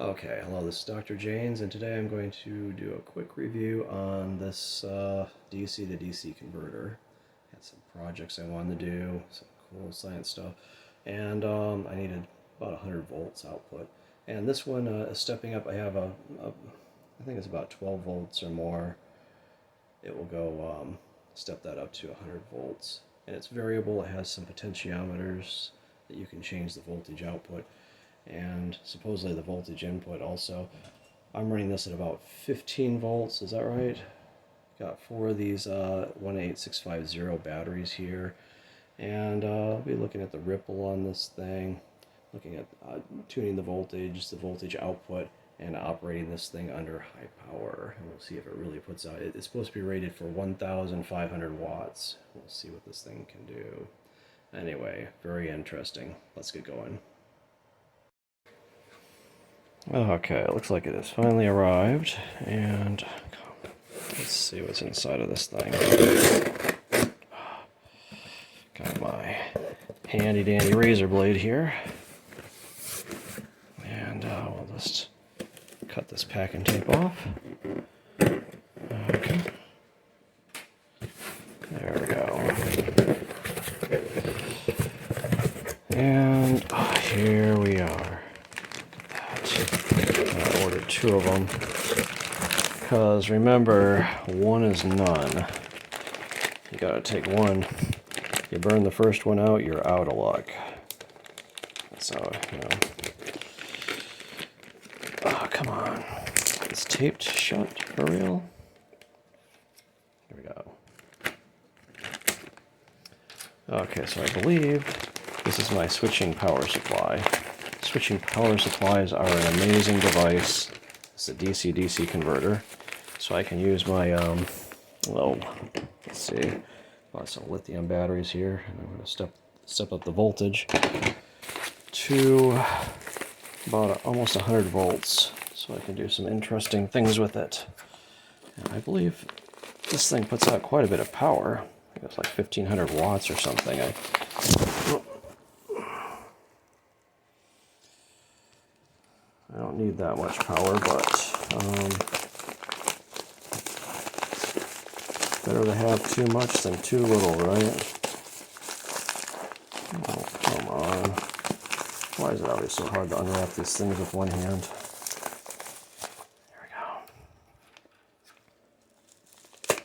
Okay, hello, this is Dr. Janes, and today I'm going to do a quick review on this DC to DC converter. Had some projects I wanted to do, some cool science stuff, and I needed about 100 volts output. And this one is stepping up. I have I think it's about 12 volts or more. It will go step that up to 100 volts. And it's variable, it has some potentiometers that you can change the voltage output and supposedly the voltage input also. I'm running this at about 15 volts, is that right? Got four of these 18650 batteries here, and I'll be looking at the ripple on this thing, looking at tuning the voltage output, and operating this thing under high power, and we'll see if it really puts out. It's supposed to be rated for 1,500 watts. We'll see what this thing can do. Anyway, very interesting. Let's get going. Okay, it looks like it has finally arrived, and let's see what's inside of this thing. Got my handy dandy razor blade here, and we'll just cut this packing tape off. Okay, there we go, and here we are. I ordered two of them because remember, one is none. You gotta take one. You burn the first one out, you're out of luck. So, you know. Oh, come on. It's taped shut for real? Here we go. Okay, so I believe this is my switching power supply. Switching power supplies are an amazing device. It's a DC-DC converter. So I can use my, let's see, some lithium batteries here. And I'm going to step up the voltage to about almost 100 volts. So I can do some interesting things with it. And I believe this thing puts out quite a bit of power. I think it's like 1,500 watts or something. I don't need that much power, but better to have too much than too little, right? Oh, come on. Why is it always so hard to unwrap these things with one hand? There we go.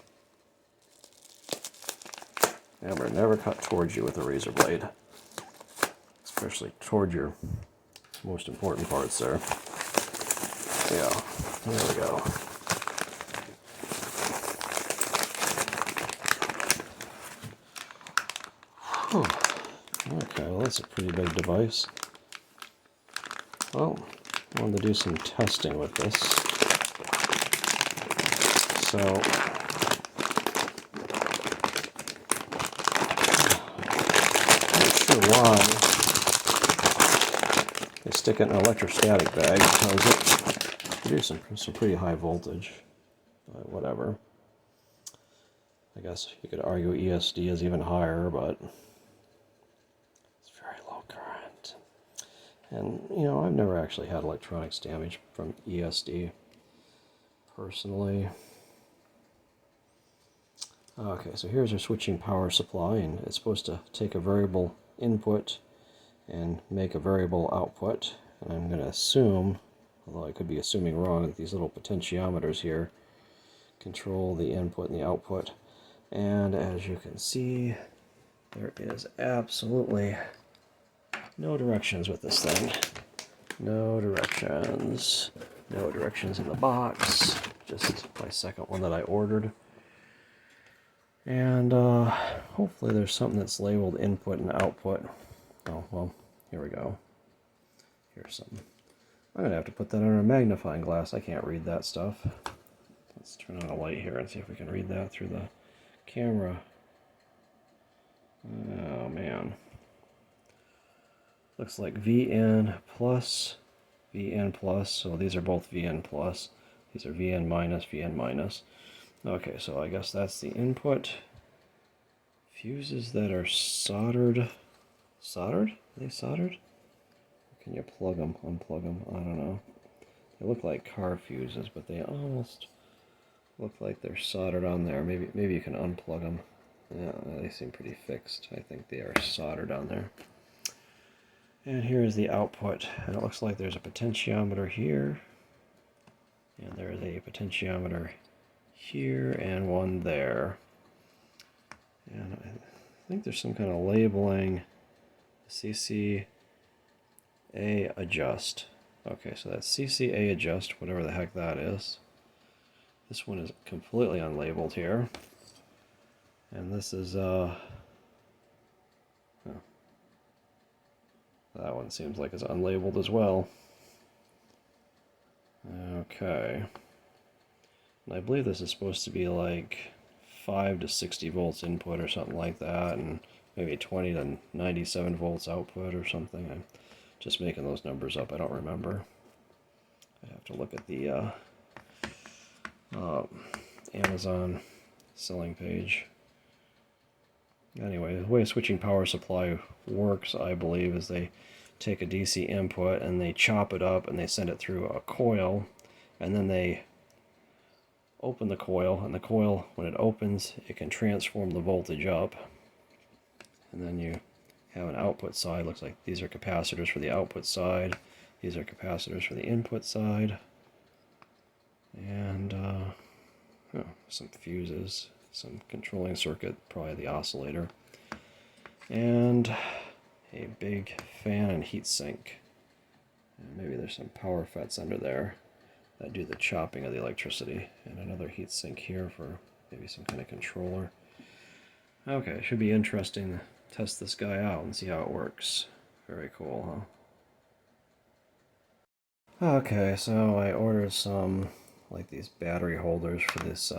Remember, never cut towards you with a razor blade. Especially toward your most important parts there. Yeah, there we go. Whew. Okay, well that's a pretty big device. Well, I wanted to do some testing with this. So, not sure why they stick it in an electrostatic bag. Tells it produce some pretty high voltage, but whatever. I guess you could argue ESD is even higher, but it's very low current. And, you know, I've never actually had electronics damage from ESD, personally. Okay, so here's our switching power supply, and it's supposed to take a variable input and make a variable output. And I'm going to assume, although I could be assuming wrong, that these little potentiometers here control the input and the output. And as you can see, there is absolutely no directions with this thing. No directions. No directions in the box. Just my second one that I ordered. And hopefully there's something that's labeled input and output. Oh, well, here we go. Here's something. I'm going to have to put that under a magnifying glass. I can't read that stuff. Let's turn on a light here and see if we can read that through the camera. Oh, man. Looks like VN plus, VN plus. So these are both VN plus. These are VN minus, VN minus. Okay, so I guess that's the input. Fuses that are soldered. Soldered? Are they soldered? Or can you plug them, unplug them? I don't know. They look like car fuses, but they almost look like they're soldered on there. Maybe you can unplug them. Yeah, they seem pretty fixed. I think they are soldered on there. And here is the output. And it looks like there's a potentiometer here. And there's a potentiometer here and one there. And I think there's some kind of labeling. CCA adjust. Okay, so that's CCA adjust, whatever the heck that is. This one is completely unlabeled here. And this is, that one seems like it's unlabeled as well. Okay. And I believe this is supposed to be like 5 to 60 volts input or something like that, and maybe 20 to 97 volts output or something. I'm just making those numbers up. I don't remember. I have to look at the Amazon selling page. Anyway, the way a switching power supply works, I believe, is they take a DC input and they chop it up and they send it through a coil, and then they open the coil, and the coil, when it opens, it can transform the voltage up. And then you have an output side. Looks like these are capacitors for the output side. These are capacitors for the input side. And some fuses, some controlling circuit, probably the oscillator. And a big fan and heat sink. And maybe there's some power FETs under there that do the chopping of the electricity. And another heat sink here for maybe some kind of controller. Okay, it should be interesting to test this guy out and see how it works. Very cool, huh? Okay, so I ordered some, like these battery holders for this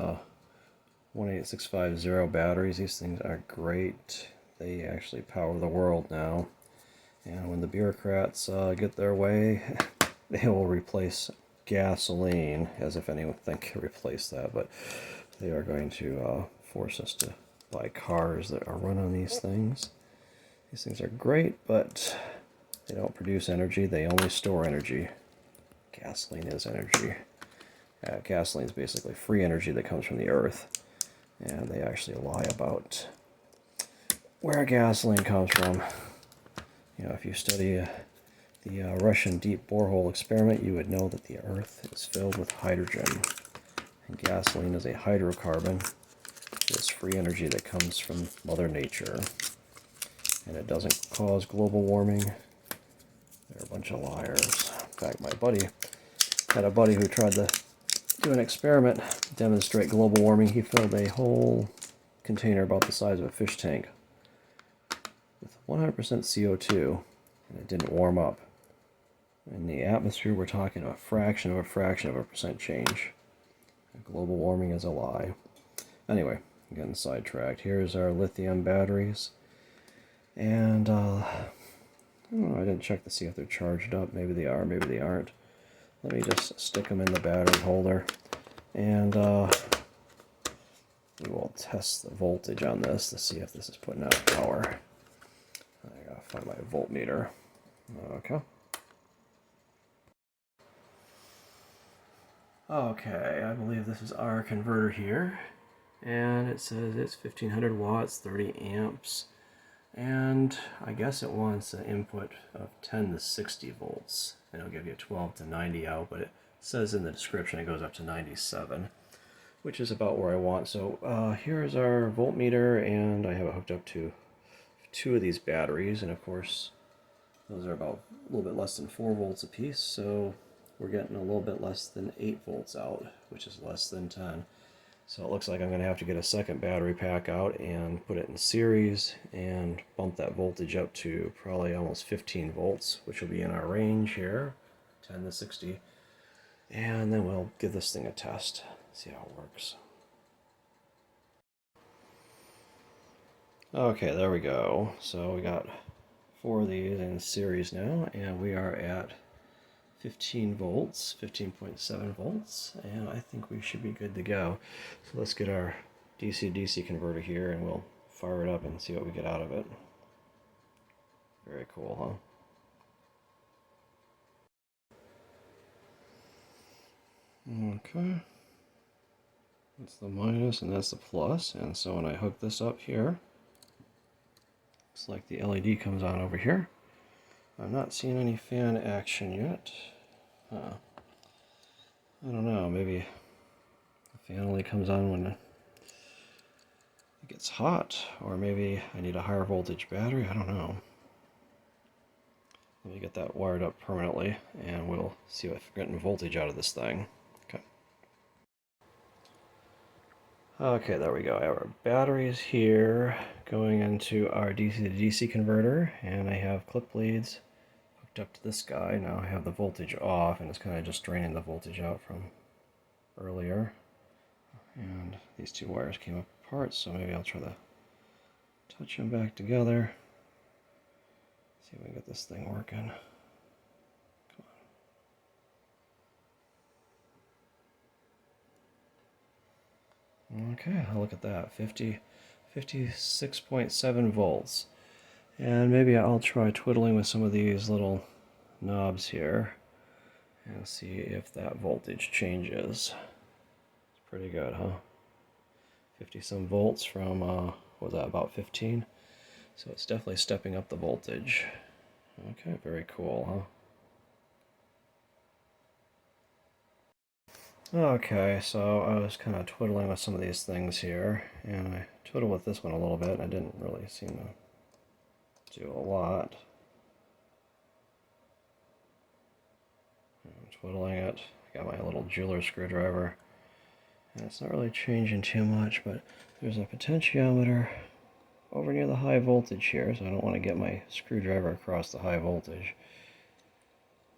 18650 batteries. These things are great. They actually power the world now. And when the bureaucrats get their way, they will replace gasoline, as if anyone can replace that. But they are going to force us to buy cars that are run on these things. These things are great, but they don't produce energy. They only store energy. Gasoline is energy. Gasoline is basically free energy that comes from the earth. And they actually lie about where gasoline comes from. You know, if you study the Russian deep borehole experiment, you would know that the earth is filled with hydrogen. And gasoline is a hydrocarbon. It's free energy that comes from Mother Nature. And it doesn't cause global warming. They're a bunch of liars. In fact, my buddy had a buddy who tried to do an experiment, demonstrate global warming. He filled a whole container about the size of a fish tank with 100% CO2, and it didn't warm up. In the atmosphere, we're talking a fraction of a percent change. Global warming is a lie. Anyway, I'm getting sidetracked. Here's our lithium batteries. And I didn't check to see if they're charged up. Maybe they are, maybe they aren't. Let me just stick them in the battery holder. And we will test the voltage on this to see if this is putting out power. I gotta find my voltmeter. Okay. Okay, I believe this is our converter here. And it says it's 1500 watts, 30 amps. And I guess it wants an input of 10 to 60 volts. And it'll give you 12 to 90 out, but it says in the description it goes up to 97, which is about where I want. So here's our voltmeter, and I have it hooked up to 2 of these batteries, and of course those are about a little bit less than 4 volts a piece, so we're getting a little bit less than 8 volts out, which is less than 10. So it looks like I'm going to have to get a second battery pack out and put it in series and bump that voltage up to probably almost 15 volts, which will be in our range here, 10 to 60. And then we'll give this thing a test, see how it works. Okay, there we go. So we got 4 of these in series now, and we are at 15 volts, 15.7 volts, and I think we should be good to go. So let's get our DC-DC converter here, and we'll fire it up and see what we get out of it. Very cool, huh? Okay. That's the minus and that's the plus. And so when I hook this up here, looks like the LED comes on over here. I'm not seeing any fan action yet. I don't know, maybe the fan only comes on when it gets hot, or maybe I need a higher voltage battery. I don't know. Let me get that wired up permanently and we'll see if we're getting voltage out of this thing. Okay. Okay, there we go. I have our batteries here going into our DC to DC converter, and I have clip leads hooked up to this guy. Now I have the voltage off, and it's kind of just draining the voltage out from earlier. And these two wires came apart, so maybe I'll try to touch them back together. See if we can get this thing working. Okay, look at that, 56.7 volts. And maybe I'll try twiddling with some of these little knobs here and see if that voltage changes. It's pretty good, huh? 50 some volts from, what was that, about 15? So it's definitely stepping up the voltage. Okay, very cool, huh? Okay, so I was kind of twiddling with some of these things here, and I twiddled with this one a little bit, and I didn't really seem to do a lot. I'm twiddling it. I got my little jeweler screwdriver, and it's not really changing too much, but there's a potentiometer over near the high voltage here, so I don't want to get my screwdriver across the high voltage.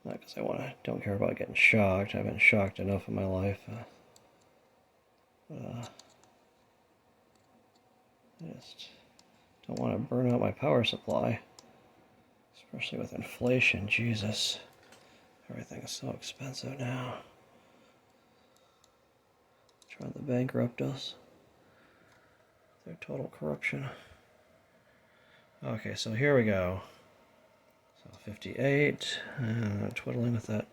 Not because I don't care about getting shocked. I've been shocked enough in my life. I just don't want to burn out my power supply. Especially with inflation, Jesus. Everything is so expensive now. Trying to bankrupt us. Their total corruption. Okay, so here we go. So 58, twiddling with that.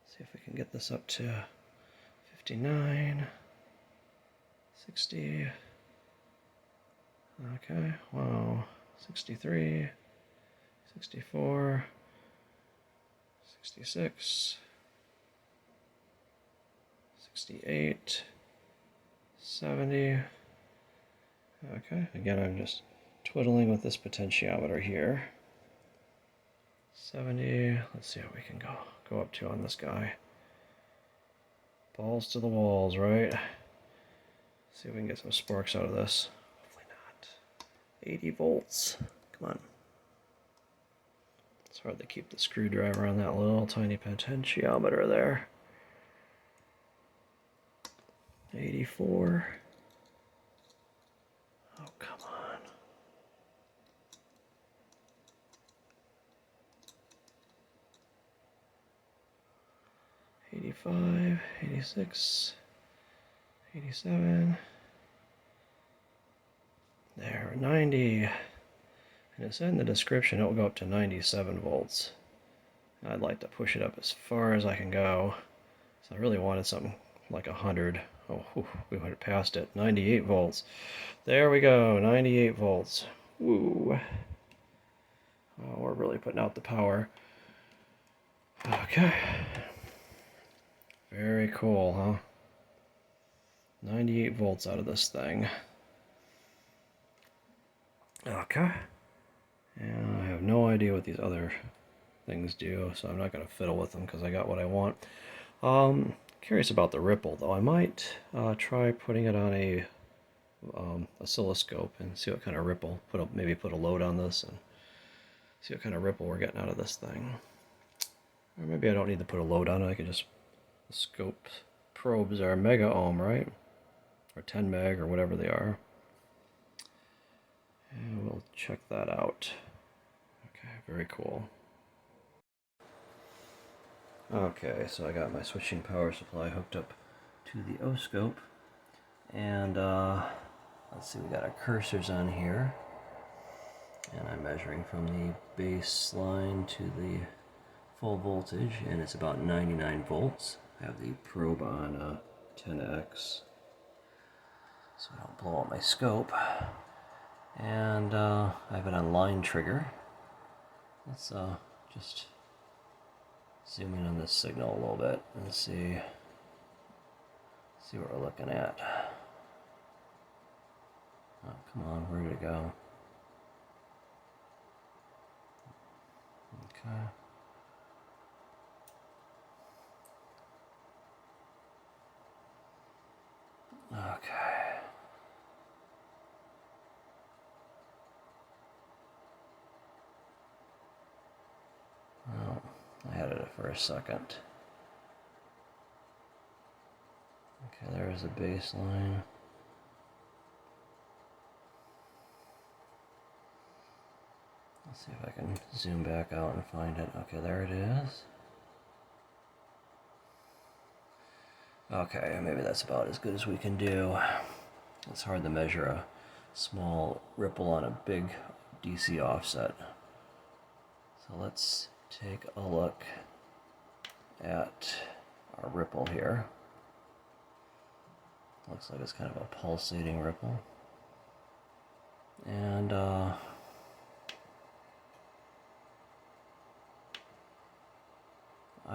See if we can get this up to 59, 60. Okay, wow, 63, 64, 66, 68, 70. Okay, again, I'm just twiddling with this potentiometer here. 70, let's see how we can go up to on this guy. Balls to the walls, right? See if we can get some sparks out of this. Hopefully not. 80 volts, come on. It's hard to keep the screwdriver on that little tiny potentiometer there. 84. Oh, come on. 85, 86, 87. There, 90. And it said in the description it will go up to 97 volts. I'd like to push it up as far as I can go. So I really wanted something like 100. Oh, whew, we went past it. 98 volts. There we go, 98 volts. Woo. Oh, we're really putting out the power. Okay. Very cool, huh? 98 volts out of this thing. Okay. And I have no idea what these other things do, so I'm not going to fiddle with them because I got what I want. Curious about the ripple, though. I might try putting it on a oscilloscope and see what kind of ripple. Maybe put a load on this and see what kind of ripple we're getting out of this thing. Or maybe I don't need to put a load on it. I could just... The scope probes are mega ohm, right? Or 10 meg or whatever they are. And we'll check that out. Okay, very cool. Okay, so I got my switching power supply hooked up to the oscope, and let's see, we got our cursors on here, and I'm measuring from the baseline to the full voltage, and it's about 99 volts. I have the probe on 10x, so I don't blow out my scope. And I have it on line trigger. Let's just zoom in on this signal a little bit and see what we're looking at. Oh, come on, where did it go? Okay. Okay. Well, I had it for a second. Okay, there's the baseline. Let's see if I can zoom back out and find it. Okay, there it is. Okay, maybe that's about as good as we can do. It's hard to measure a small ripple on a big DC offset. So let's take a look at our ripple here. Looks like it's kind of a pulsating ripple. And I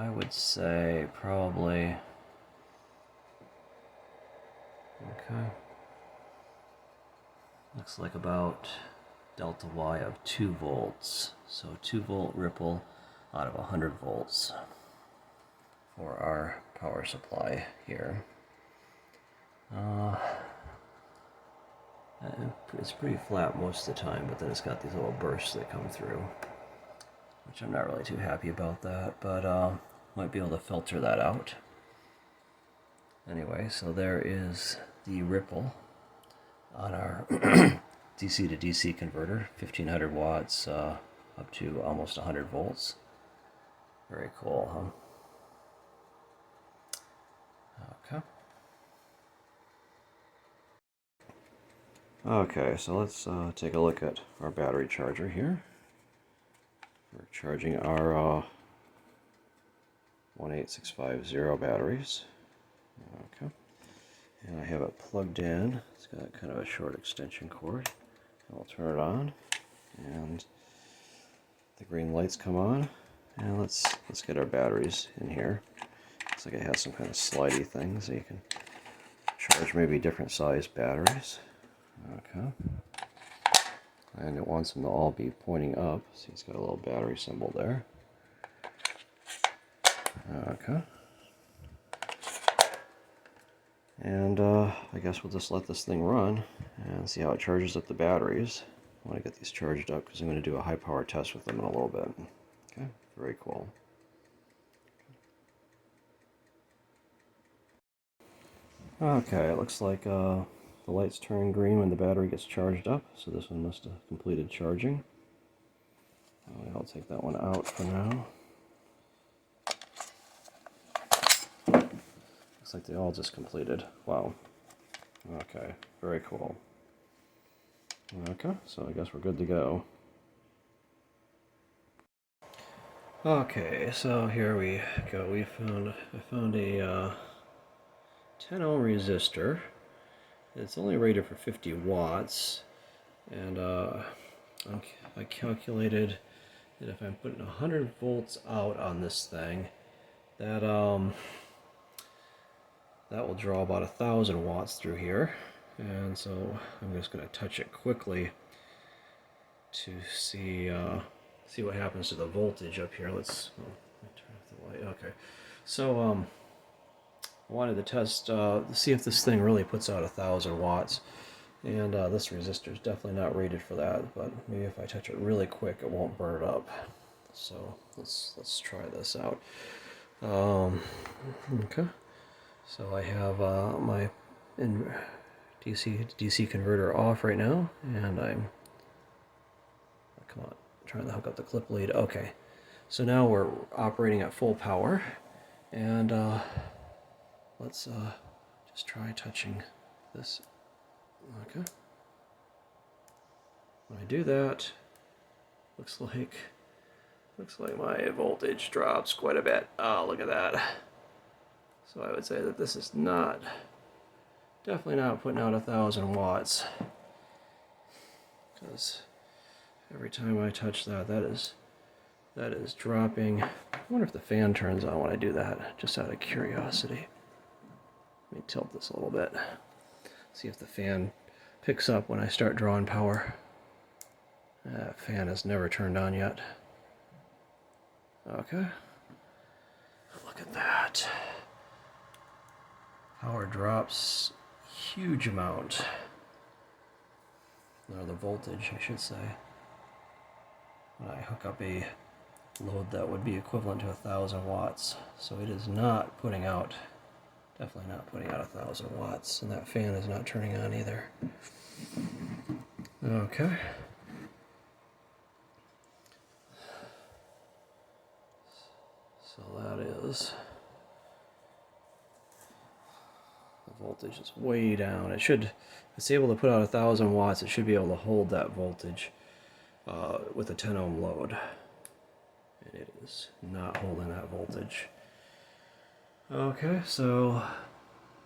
would say probably, okay, looks like about delta Y of 2 volts. So 2 volt ripple out of 100 volts for our power supply here. It's pretty flat most of the time, but then it's got these little bursts that come through, which I'm not really too happy about that, but might be able to filter that out. Anyway, so there is the ripple on our DC to DC converter, 1500 watts up to almost 100 volts. Very cool, huh? Okay. Okay, so let's take a look at our battery charger here. We're charging our 18650 batteries. Okay. And I have it plugged in. It's got kind of a short extension cord. I'll turn it on, and the green lights come on. And let's get our batteries in here. Looks like it has some kind of slidey thing, so you can charge maybe different size batteries. Okay. And it wants them to all be pointing up. See, it's got a little battery symbol there. Okay. And I guess we'll just let this thing run and see how it charges up the batteries. I want to get these charged up because I'm going to do a high power test with them in a little bit. Okay, very cool. Okay, it looks like the lights turn green when the battery gets charged up, so this one must have completed charging. I'll take that one out for now. Looks like they all just completed. Wow. Okay, very cool. Okay, so I guess we're good to go. Okay, so here we go. I found a 10 ohm resistor. It's only rated for 50 watts, and I calculated that if I'm putting 100 volts out on this thing, that will draw about 1,000 watts through here. And so I'm just going to touch it quickly to see what happens to the voltage up here. Let me turn off the light. Okay, so I wanted to test see if this thing really puts out 1,000 watts, and this resistor is definitely not rated for that. But maybe if I touch it really quick, it won't burn it up. So let's try this out. Okay, so I have my DC converter off right now, and I'm trying to hook up the clip lead. Okay, so now we're operating at full power, and let's just try touching this. Okay, when I do that, looks like Looks like my voltage drops quite a bit. Oh, look at that. So I would say that this is not, definitely not putting out 1,000 watts. Because every time I touch that, that is dropping. I wonder if the fan turns on when I do that, just out of curiosity. Let me tilt this a little bit. See if the fan picks up when I start drawing power. That fan is never turned on yet. Okay. Look at that. Power drops huge amount. Or the voltage, I should say. When I hook up a load that would be equivalent to 1,000 watts. So it is not putting out, definitely not putting out 1,000 watts. And that fan is not turning on either. Okay. So that is, the voltage is way down. It should, if it's able to put out 1,000 watts, it should be able to hold that voltage with a 10 ohm load. And it is not holding that voltage. Okay, so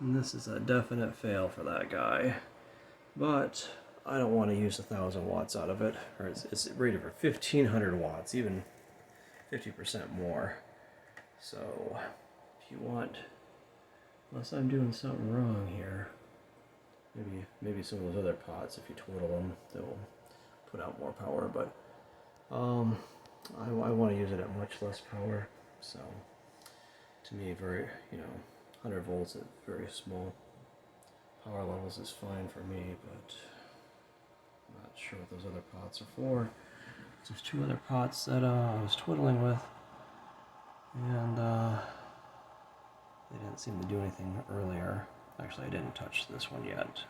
this is a definite fail for that guy. But I don't want to use 1,000 watts out of it, or it's rated for 1,500 watts, even 50% more. So if you want, unless I'm doing something wrong here, maybe some of those other pots, if you twiddle them, they'll put out more power. But I want to use it at much less power. So to me, very 100 volts at very small power levels is fine for me. But I'm not sure what those other pots are for. There's two other pots that I was twiddling with. And they didn't seem to do anything earlier. Actually, I didn't touch this one yet.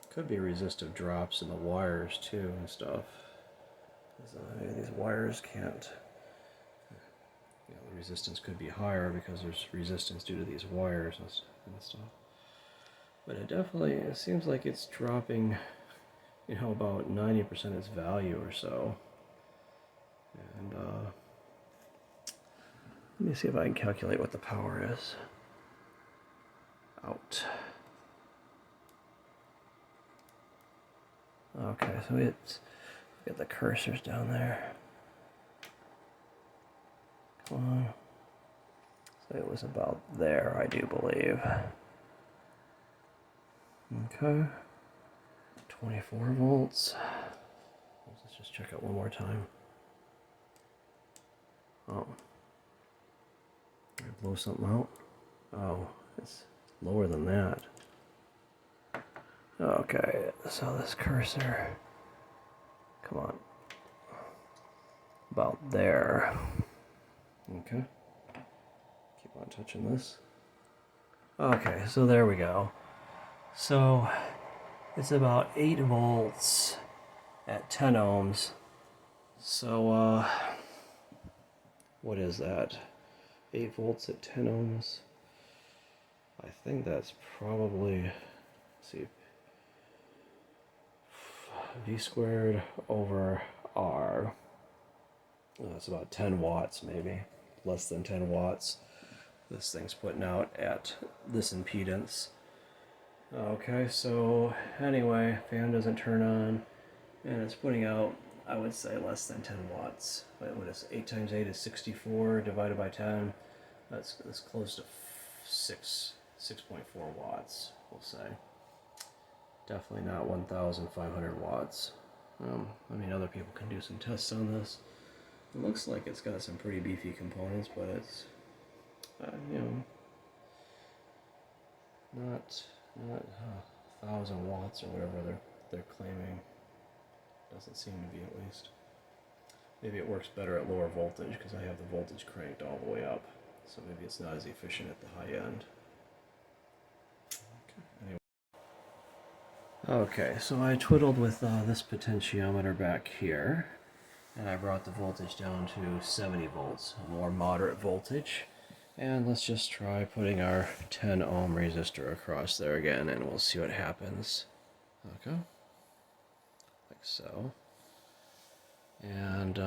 Could be resistive drops in the wires too and stuff. These wires can't. The resistance could be higher because there's resistance due to these wires and stuff. But it seems like it's dropping, about 90% its value or so. And let me see if I can calculate what the power is. Out. Okay, so it's get the cursors down there. Come on. So it was about there, I do believe. Okay. 24 volts. Let's just check it one more time. Oh. Did I blow something out? Oh, it's lower than that. Okay, so this cursor, come on, about there. Okay, keep on touching this. Okay, so there we go. So it's about 8 volts at 10 ohms. So what is that? 8 volts at 10 ohms. I think that's probably, let's see, V squared over R. That's about 10 watts, maybe. Less than 10 watts. This thing's putting out at this impedance. Okay, so anyway, fan doesn't turn on, and it's putting out, I would say, less than 10 watts. But what is 8 times 8 is 64 divided by 10. That's close to 6.4 watts, we'll say. Definitely not 1,500 watts. I mean, other people can do some tests on this. It looks like it's got some pretty beefy components, but it's, not 1,000 watts or whatever they're claiming. Doesn't seem to be, at least. Maybe it works better at lower voltage because I have the voltage cranked all the way up. So maybe it's not as efficient at the high end. Okay, so I twiddled with this potentiometer back here, and I brought the voltage down to 70 volts, a more moderate voltage. And let's just try putting our 10 ohm resistor across there again, and we'll see what happens. Okay, like so. And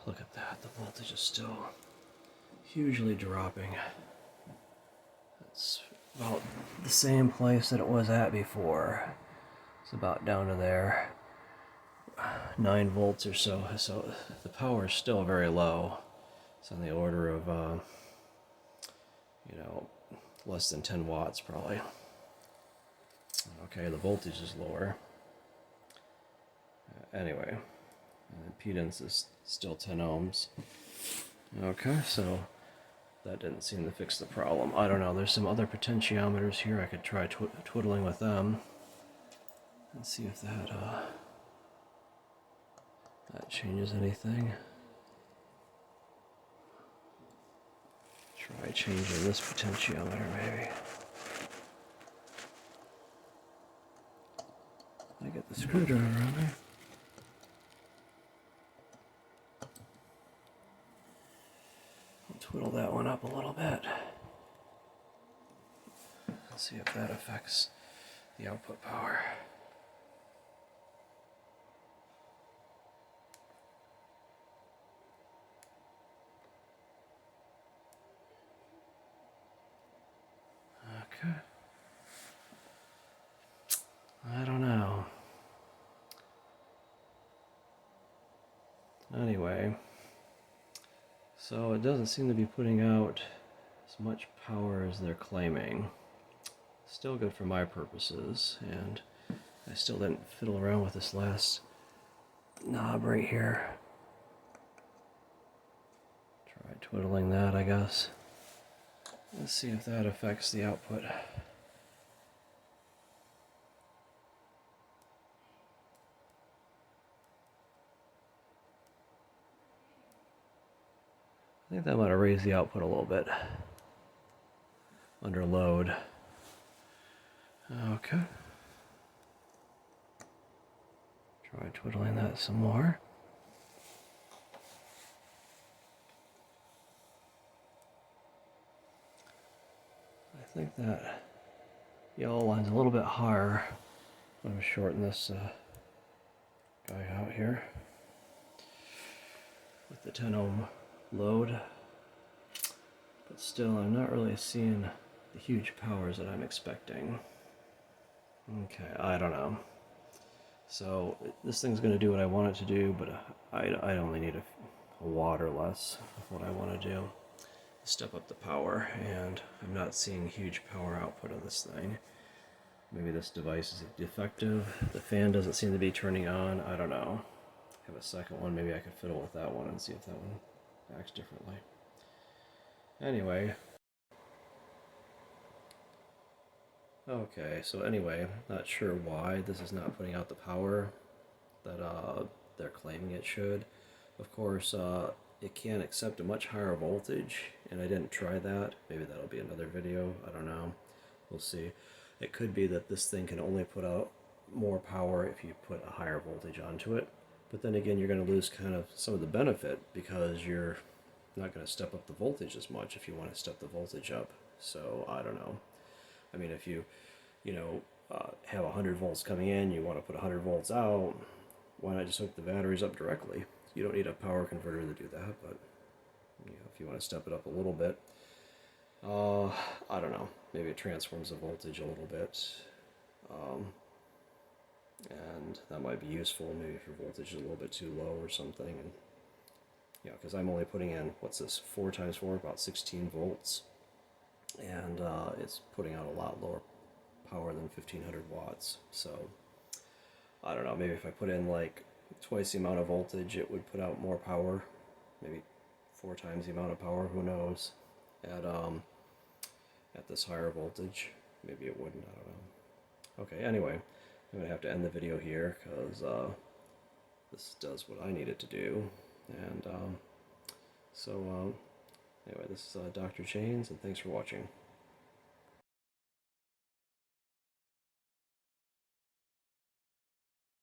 look at that, the voltage is still hugely dropping. It's about the same place that it was at before. It's about down to there, 9 volts or so. So the power is still very low. It's on the order of, less than 10 watts probably. Okay, the voltage is lower. Anyway, impedance is still 10 ohms. Okay, so that didn't seem to fix the problem. I don't know, there's some other potentiometers here. I could try twiddling with them and see if that changes anything. Try changing this potentiometer maybe. I get the screwdriver on there. I'll twiddle that one up a little bit. Let's see if that affects the output power. Okay. I don't know. Anyway, so it doesn't seem to be putting out as much power as they're claiming. Still good for my purposes, and I still didn't fiddle around with this last knob right here. Try twiddling that, I guess. Let's see if that affects the output. I think that might have raised the output a little bit under load. Okay. Try twiddling that some more. I think that yellow line's a little bit higher. I'm going to shorten this guy out here with the 10 ohm load. But still, I'm not really seeing the huge powers that I'm expecting. Okay, I don't know. So this thing's going to do what I want it to do, but I only need a watt or less of what I want to do. Step up the power, and I'm not seeing huge power output of this thing. Maybe this device is defective. The fan doesn't seem to be turning on. I don't know. I have a second one. Maybe I could fiddle with that one and see if that one acts differently. Anyway. Okay, so anyway, not sure why this is not putting out the power that they're claiming it should. Of course, it can accept a much higher voltage, and I didn't try that. Maybe that'll be another video. I don't know. We'll see. It could be that this thing can only put out more power if you put a higher voltage onto it. But then again, you're going to lose kind of some of the benefit because you're not going to step up the voltage as much if you want to step the voltage up. So I don't know. I mean, if you have 100 volts coming in, you want to put 100 volts out, why not just hook the batteries up directly? You don't need a power converter to do that, but if you want to step it up a little bit, I don't know, maybe it transforms the voltage a little bit, and that might be useful, maybe if your voltage is a little bit too low or something, and because I'm only putting in, what's this, 4 times 4, about 16 volts, and it's putting out a lot lower power than 1500 watts, so I don't know, maybe if I put in like twice the amount of voltage, it would put out more power, maybe 4 times the amount of power, who knows, at this higher voltage. Maybe it wouldn't, I don't know. Okay, anyway, I'm going to have to end the video here because this does what I need it to do, and so anyway, this is Dr. Chains, and thanks for watching.